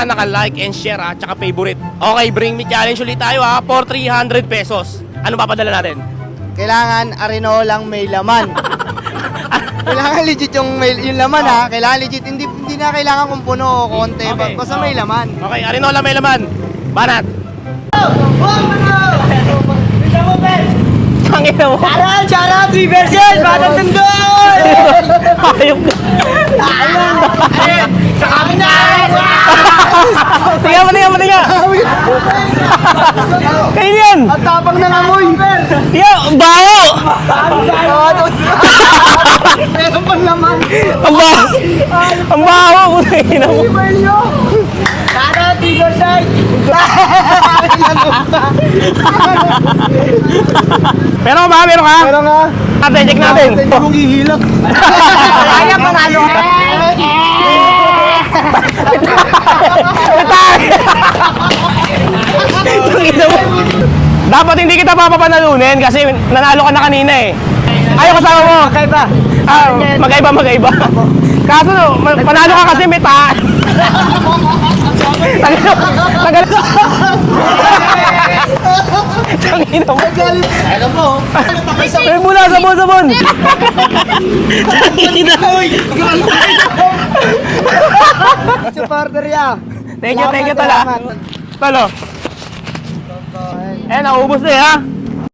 sana naka-like and share at saka favorite. Okay, bring me challenge ulit tayo for 300 pesos. Ano papadala natin? Kailangan Areno lang may laman. Kailangan legit yung laman ha. Kailangan legit. Hindi na kailangan kung puno o konti. Okay. Basta may laman. Okay, Arinola may laman. Banat. Tangina mo. Charot! Reversal! Batang tundol! Ayop na. Sa kami na! Tingnan mo. Kayo yan. Ang tapang ng amoy! Yo, baho. Meron pang laman! Ang baho. Tingnan mo. Charot! Reversal! Meron ka? Pero nga! Natin, check natin. Hindi mong ihilak. Kaya panalo ka! Tangina mo. Dapat hindi kita papapanalunin kasi nanalo ka na kanina eh. Ayaw kasama mo. Magkaiba. Magkaiba. Kaso panalo ka kasi may taan. Tangina mo. Alam mo, May mula, sabon. Tangina. supporter ya. Thank you tala. Talo. Eh, naubos na eh ha.